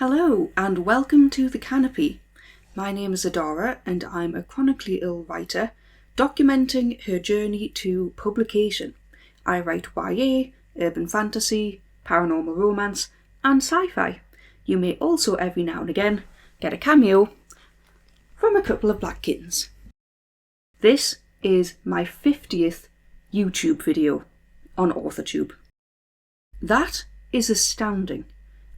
Hello and welcome to the Canopy. My name is Adara and I'm a chronically ill writer documenting her journey to publication. I write YA, urban fantasy, paranormal romance and sci-fi. You may also every now and again get a cameo from a couple of black kittens. This is my 50th YouTube video on AuthorTube. That is astounding.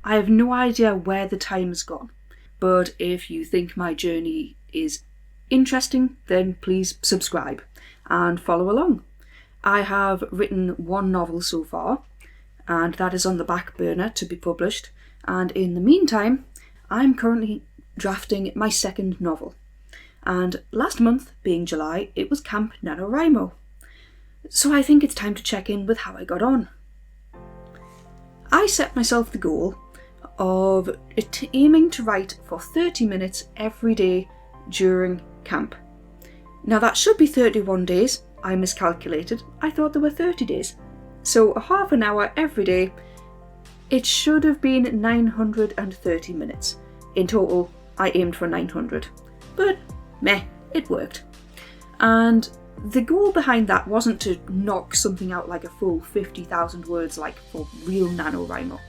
I have no idea where the time has gone, but if you think my journey is interesting, then please subscribe and follow along. I have written one novel so far, and that is on the back burner to be published, and in the meantime, I'm currently drafting my second novel. And last month, being July, it was CampNaNo. So I think it's time to check in with how I got on. I set myself the goal of aiming to write for 30 minutes every day during camp. Now that should be 31 days, I miscalculated. I thought there were 30 days. So a half an hour every day. It should have been 930 minutes. In total, I aimed for 900. But meh, it worked. And the goal behind that wasn't to knock something out like a full 50,000 words like for real NaNoWriMo.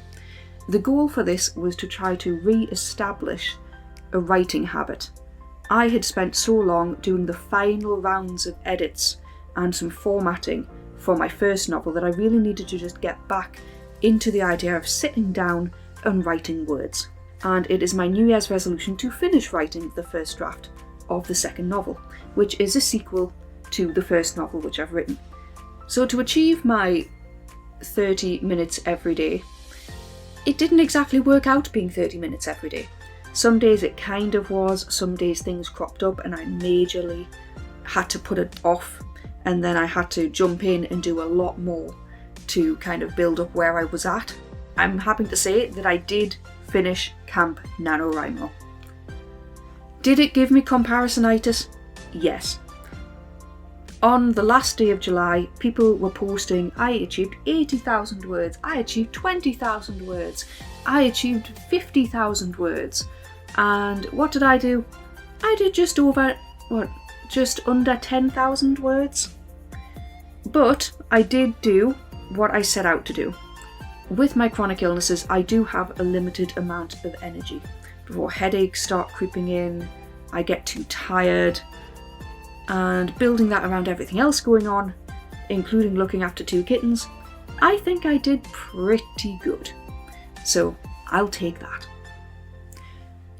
The goal for this was to try to re-establish a writing habit. I had spent so long doing the final rounds of edits and some formatting for my first novel that I really needed to just get back into the idea of sitting down and writing words. And it is my New Year's resolution to finish writing the first draft of the second novel, which is a sequel to the first novel which I've written. So to achieve my 30 minutes every day, it didn't exactly work out being 30 minutes every day. Some days it kind of was, some days things cropped up and I majorly had to put it off, and then I had to jump in and do a lot more to kind of build up where I was at. I'm happy to say that I did finish CampNaNo. Did it give me comparisonitis? Yes. On the last day of July, people were posting, I achieved 80,000 words, I achieved 20,000 words, I achieved 50,000 words. And what did I do? I did just under 10,000 words. But I did do what I set out to do. With my chronic illnesses, I do have a limited amount of energy. Before headaches start creeping in, I get too tired, and building that around everything else going on, including looking after 2 kittens, I think I did pretty good. So I'll take that.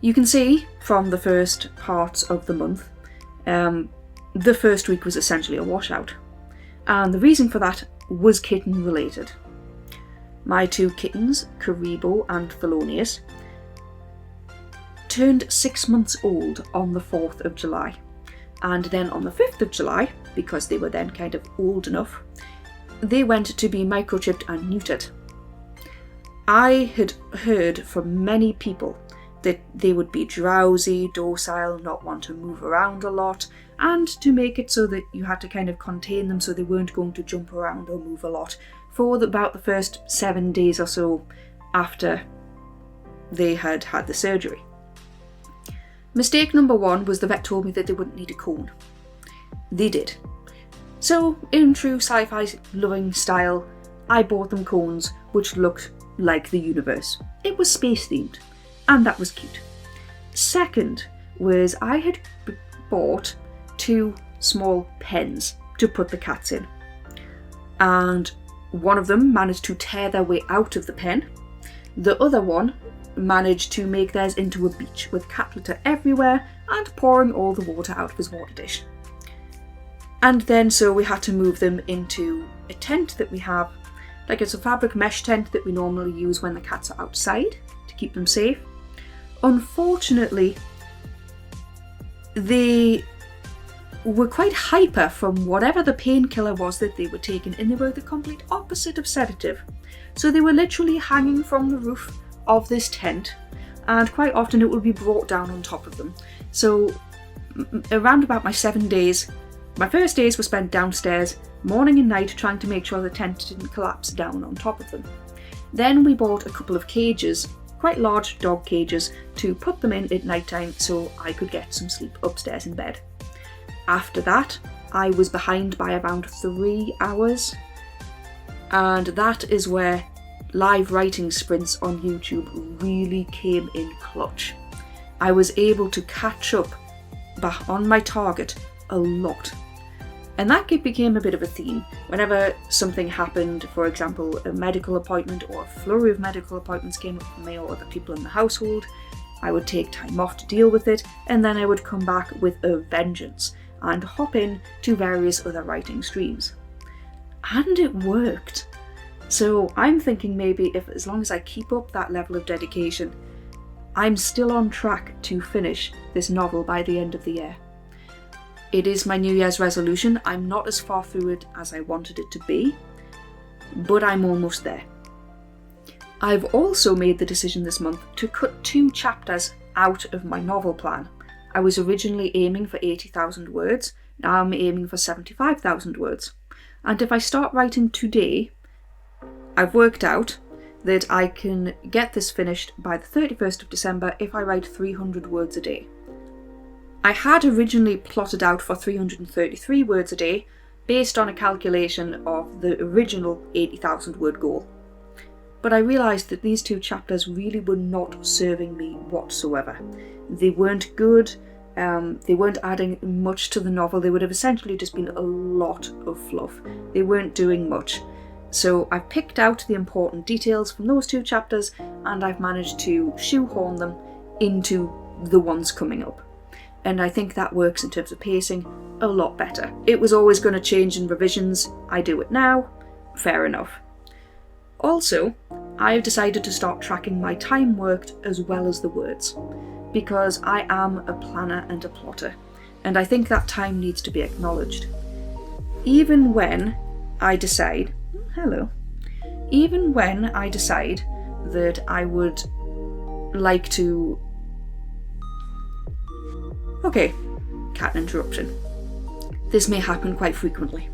You can see from the first parts of the month, the first week was essentially a washout. And the reason for that was kitten related. My 2 kittens, Karibo and Thelonious, turned 6 months old on the 4th of July. And then on the 5th of July, because they were then kind of old enough, they went to be microchipped and neutered. I had heard from many people that they would be drowsy, docile, not want to move around a lot, and to make it so that you had to kind of contain them so they weren't going to jump around or move a lot for about the first 7 days or so after they had had the surgery. Mistake number 1 was the vet told me that they wouldn't need a cone. They did. So, in true sci-fi loving style, I bought them cones which looked like the universe. It was space themed, and that was cute. Second was I had bought 2 small pens to put the cats in. And one of them managed to tear their way out of the pen. The other one managed to make theirs into a beach with cat litter everywhere and pouring all the water out of his water dish. And then so we had to move them into a tent that we have, like it's a fabric mesh tent that we normally use when the cats are outside to keep them safe. Unfortunately, they were quite hyper from whatever the painkiller was that they were taking, and they were the complete opposite of sedative. So they were literally hanging from the roof of this tent, and quite often it would be brought down on top of them. So around about my 7 days, my first days were spent downstairs, morning and night, trying to make sure the tent didn't collapse down on top of them. Then we bought a couple of cages quite large dog cages to put them in at night time so I could get some sleep upstairs in bed. After that, I was behind by around 3 hours, and that is where live writing sprints on YouTube really came in clutch. I was able to catch up on my target a lot. And that became a bit of a theme. Whenever something happened, for example, a medical appointment or a flurry of medical appointments came up for me or other people in the household, I would take time off to deal with it, and then I would come back with a vengeance and hop in to various other writing streams. And it worked. So I'm thinking maybe if as long as I keep up that level of dedication, I'm still on track to finish this novel by the end of the year. It is my New Year's resolution. I'm not as far through it as I wanted it to be, but I'm almost there. I've also made the decision this month to cut 2 chapters out of my novel plan. I was originally aiming for 80,000 words, now I'm aiming for 75,000 words. And if I start writing today, I've worked out that I can get this finished by the 31st of December if I write 300 words a day. I had originally plotted out for 333 words a day based on a calculation of the original 80,000 word goal. But I realised that these 2 chapters really were not serving me whatsoever. They weren't good, they weren't adding much to the novel, they would have essentially just been a lot of fluff. They weren't doing much. So I've picked out the important details from those 2 chapters and I've managed to shoehorn them into the ones coming up. And I think that works in terms of pacing a lot better. It was always going to change in revisions, I do it now, fair enough. Also, I've decided to start tracking my time worked as well as the words, because I am a planner and a plotter, and I think that time needs to be acknowledged. Even when I decide that I would like to... Okay, cat interruption. This may happen quite frequently.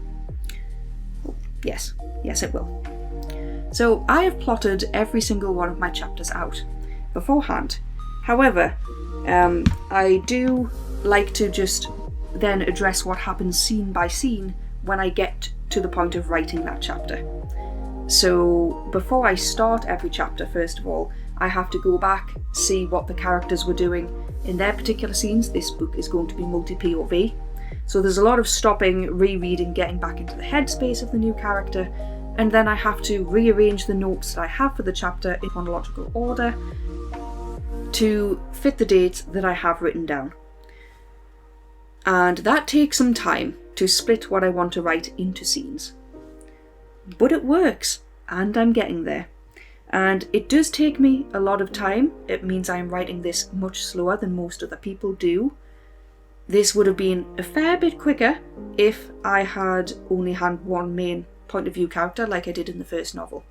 Oh, yes, it will. So I have plotted every single one of my chapters out beforehand. However, I do like to just then address what happens scene by scene when I get to the point of writing that chapter. So before I start every chapter, first of all, I have to go back, see what the characters were doing in their particular scenes. This book is going to be multi-POV, so there's a lot of stopping, rereading, getting back into the headspace of the new character, and then I have to rearrange the notes that I have for the chapter in chronological order to fit the dates that I have written down. And that takes some time to split what I want to write into scenes. But it works, and I'm getting there. And it does take me a lot of time. It means I'm writing this much slower than most other people do. This would have been a fair bit quicker if I had only had one main point of view character like I did in the first novel.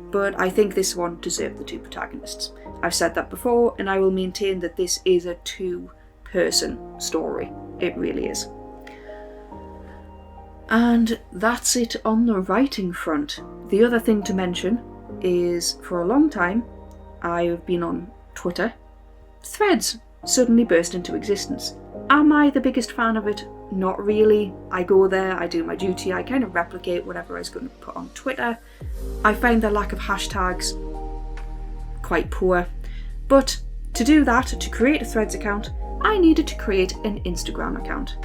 But I think this one deserved the 2 protagonists. I've said that before, and I will maintain that this is a 2-person story. It really is. And that's it on the writing front. The other thing to mention is, for a long time, I've been on Twitter. Threads suddenly burst into existence. Am I the biggest fan of it? Not really. I go there, I do my duty, I kind of replicate whatever I was going to put on Twitter. I find the lack of hashtags quite poor. But to do that, to create a Threads account, I needed to create an Instagram account.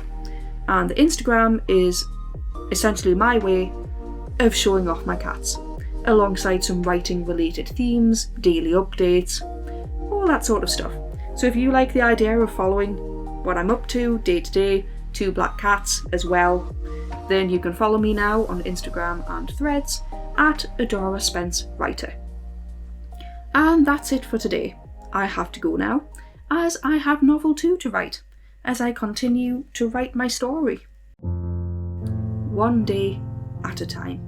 And the Instagram is essentially my way of showing off my cats, alongside some writing related themes, daily updates, all that sort of stuff. So if you like the idea of following what I'm up to day to day, 2 black cats as well, then you can follow me now on Instagram and Threads at Adara Spence Writer. And that's it for today. I have to go now, as I have novel 2 to write, as I continue to write my story. One day at a time.